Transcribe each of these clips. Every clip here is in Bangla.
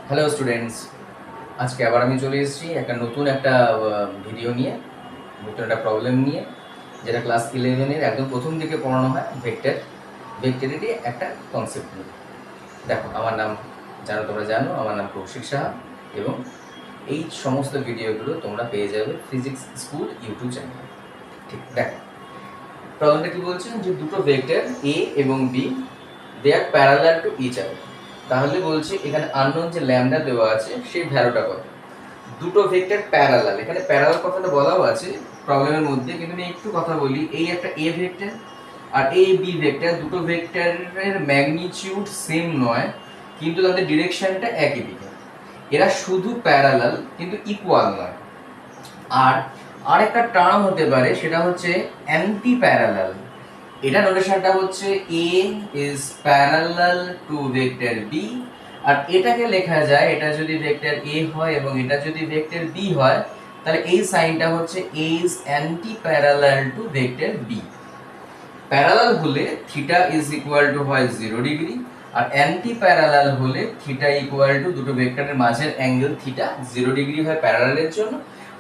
হ্যালো স্টুডেন্টস, আজকে আবার আমি চলে এসেছি নতুন একটা ভিডিও নিয়ে, নতুন একটা প্রবলেম নিয়ে, যেটা ক্লাস 11-এর একদম প্রথম দিকে পড়ানো হয়। ভেক্টরেরই একটা কনসেপ্ট নিয়ে। দেখো, আমার নাম তোমরা জানো, আমার নাম কৌশিক সাহা, এবং এই সমস্ত ভিডিওগুলো তোমরা পেয়ে যাবে ফিজিক্স স্কুল ইউটিউব চ্যানেলে। ঠিক, দেখো প্রবলেমটা কি বলছে, যে দুটো ভেক্টর এ এবং B, they are parallel to each other. তাহলে বলছে এখানে আননোন যে ল্যামডা দেওয়া আছে সেই ভ্যালুটা কত। দুটো ভেক্টর প্যারালাল, এখানে প্যারালাল কথাটা বলাও আছে প্রবলেমের মধ্যে, কিন্তু আমি একটু কথা বলি। এই একটা এ ভেক্টর আর এই বি ভেক্টর, দুটো ভেক্টরের ম্যাগনিটিউড সেম নয়, কিন্তু তাদের ডিরেকশনটা একই দিকে। এরা শুধু প্যারালাল কিন্তু ইকুয়াল নয়। আর আরেকটা টার্ম হতে পারে, সেটা হচ্ছে অ্যান্টি প্যারালাল। এটা নোটেশনটা হচ্ছে A is parallel to vector B, আর এটাকে লেখা যায়, এটা যদি ভেক্টর এ হয় এবং এটা যদি ভেক্টর বি হয়, তাহলে এই সাইনটা হচ্ছে A is anti parallel to vector B. Parallel হলে থিটা ইজ ইকুয়াল টু হয় 0 ডিগ্রি, আর অ্যান্টি প্যারালাল হলে থিটা ইকুয়াল টু দুটো ভেক্টরের মাঝের অ্যাঙ্গেল থিটা 0 ডিগ্রি হয় প্যারালালের জন্য,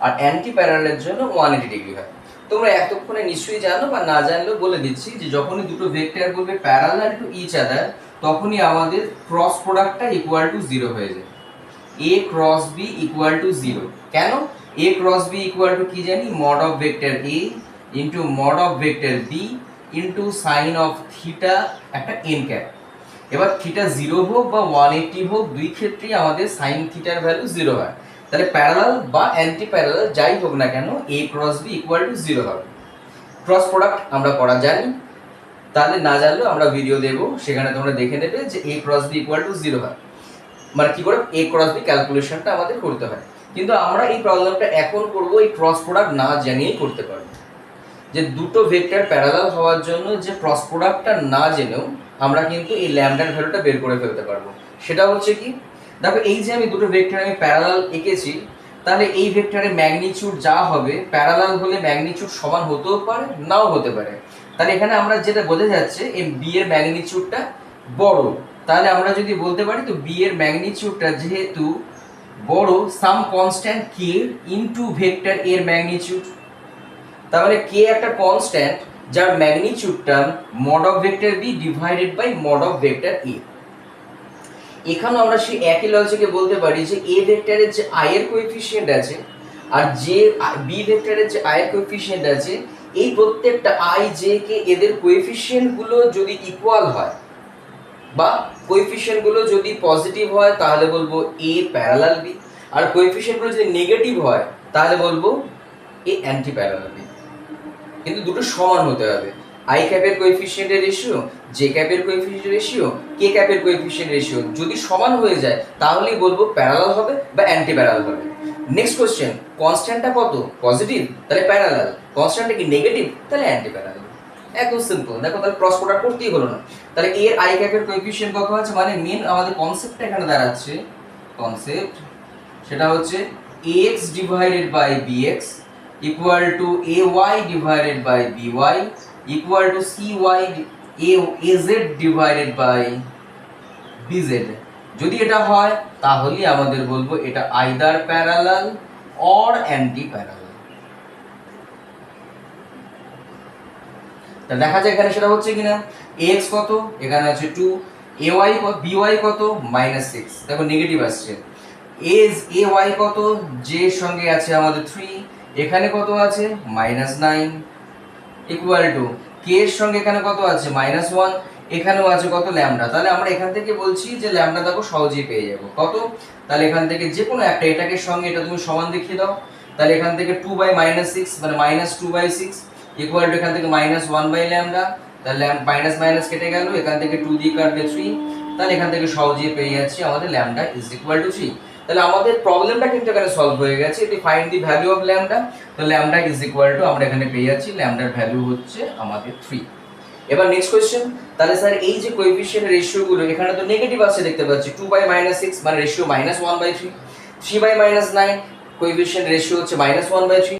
আর অ্যান্টি প্যারালালের জন্য 180 ডিগ্রি হয়। তোমরা এতক্ষণে নিশ্চয়ই জানো, বা না জানলেও বলে দিচ্ছি, যে যখনই দুটো ভেক্টর বলবে প্যারালাল টু ইচ আদার, তখনই আমাদের ক্রস প্রোডাক্টটা ইকুয়াল টু 0 হয়ে যায়। A cross B equal to 0। কেন? A cross B equal to কি জানি, mod of vector A into mod of vector B into sine of theta একটা এন ক্যাপ। এবার থিটা 0 হোক বা 180 হোক, দুই ক্ষেত্রেই আমাদের সাইন থিটার ভ্যালু 0 হয়। তাহলে প্যারালাল বা অ্যান্টি প্যারালাল যাই হোক না কেন, A cross B equal to 0 হবে। ক্রস প্রোডাক্ট আমরা করা জানি, তাহলে না জানলেও আমরা ভিডিও দেবো, সেখানে তোমরা দেখে নেবে যে এ ক্রস বি ইকুয়াল টু 0 হয়। মানে কি করে এ ক্রস বি ক্যালকুলেশনটা আমাদের করতে হয়। কিন্তু আমরা এই প্রবলেমটা এখন করব এই ক্রস প্রোডাক্ট না জানিয়েই করতে পারবো। যে দুটো ভেক্টর প্যারালাল হওয়ার জন্য যে ক্রস প্রোডাক্টটা না জেনেও আমরা কিন্তু এই ল্যামডার ভ্যালুটা বের করে ফেলতে পারবো। সেটা হচ্ছে কি, দেখো এই যে আমি দুটো ভেক্টর আমি প্যারালাল এঁকেছি, তাহলে এই ভেক্টরের ম্যাগনিটিউড যা হবে, প্যারালাল হলে ম্যাগনিটিউড সমান হতেও পারে, নাও হতে পারে। তাহলে এখানে আমরা যেটা বোঝা যাচ্ছে, এই বি এর ম্যাগনিটিউডটা বড়। তাহলে আমরা যদি বলতে পারি, তো বি এর ম্যাগনিটিউডটা যেহেতু বড়, some constant k into vector এর ম্যাগনিটিউড। তাহলে কে একটা কনস্ট্যান্ট যার ম্যাগনিটিউডটা mod of vector B divided by mod of vector A. এখানেও আমরা সেই একই লজিকে বলতে পারি যে এ ভেক্টরের যে আই এর কোএফিসিয়েন্ট আছে আর যে বি ভেক্টরের যে আই এর কোএফিসিয়েন্ট আছে, এই প্রত্যেকটা আই জে কে এদের কোএফিসিয়েন্ট গুলো যদি ইকুয়াল হয় বা কোএফিসিয়েন্ট গুলো যদি পজিটিভ হয়, তাহলে বলবো এ প্যারালাল বি, আর কোএফিসিয়েন্ট গুলো যদি নেগেটিভ হয়, তাহলে বলবো এ অ্যান্টি প্যারালাল বি। কিন্তু দুটো সমান হতে হবে। আই ক্যাপের কোএফিসিয়েন্টের রেশিও, জে ক্যাপের কোএফিসিয়েন্টের রেশিও, কে ক্যাপের কোএফিসিয়েন্ট রেশিও যদি সমান হয়ে যায়, তাহলেই বলবো প্যারালাল হবে বা অ্যান্টি প্যারালাল হবে। নেক্সট কোশ্চেন, কনস্ট্যান্টটা কত? পজিটিভ, তাহলে প্যারালাল। কনস্ট্যান্টটা কি নেগেটিভ, তাহলে অ্যান্টি প্যারালাল। একদম সিম্পল। দেখো, তাহলে ক্রস প্রোডাক্ট করতেই হলো না। তাহলে এর আই ক্যাপের কোএফিসিয়েন্ট কত আছে, মানে মেন আমাদের কনসেপ্টটা এখানে দাঁড়াচ্ছে, কনসেপ্ট সেটা হচ্ছে ax divided by bx equal to ay divided by by equal to az divided by bz। যদি এটা হয়, তাহলে আমাদের বলবো এটা either parallel or anti parallel. তা দেখা যায় এখানে সেটা হচ্ছে কিনা। ax কত, এখানে আছে 2, ay by কত -6, দেখো নেগেটিভ আসছে। ay কত, j এর সঙ্গে আছে আমাদের 3, এখানে কত আছে -9, ইকুয়াল টু k এর সঙ্গে এখানে কত আছে -1, এখানেও আছে কত ল্যামডা। তাহলে আমরা এখান থেকে বলছি যে ল্যামডা দেখো সহজেই পেয়ে যাব কত। তাহলে এখান থেকে যে কোনো একটা, এটাকে সঙ্গে এটা তুমি সমান দেখিয়ে দাও। তাহলে এখান থেকে 2 বাই -6 মানে -2/6 ইকুয়াল টু এখান থেকে -1 বাই ল্যামডা। তাহলে মাইনাস মাইনাস কেটে গেল, এখান থেকে 2 দিয়ে কাটলে 3। তাহলে এখান থেকে সহজেই পেয়ে যাচ্ছি আমাদের ল্যামডা ইজ ইকুয়াল টু 3। তাহলে আমাদের প্রবলেমটা কিন্তু এখানে সলভ হয়ে গেছে। এটি find the value of lambda. তো ল্যামডা ইজ ইকুয়াল টু আমরা এখানে পেয়ে যাচ্ছি, ল্যামডার ভ্যালু হচ্ছে আমাদের 3। এবার নেক্সট কোশ্চেন, তাহলে স্যার এই যে কোএফিসিয়েন্ট রেশিও গুলো এখানে তো নেগেটিভ আছে দেখতে পাচ্ছি, 2 বাই -6 মানে রেশিও -1/3, 3 বাই -9 কোএফিসিয়েন্ট রেশিও হচ্ছে -1/3।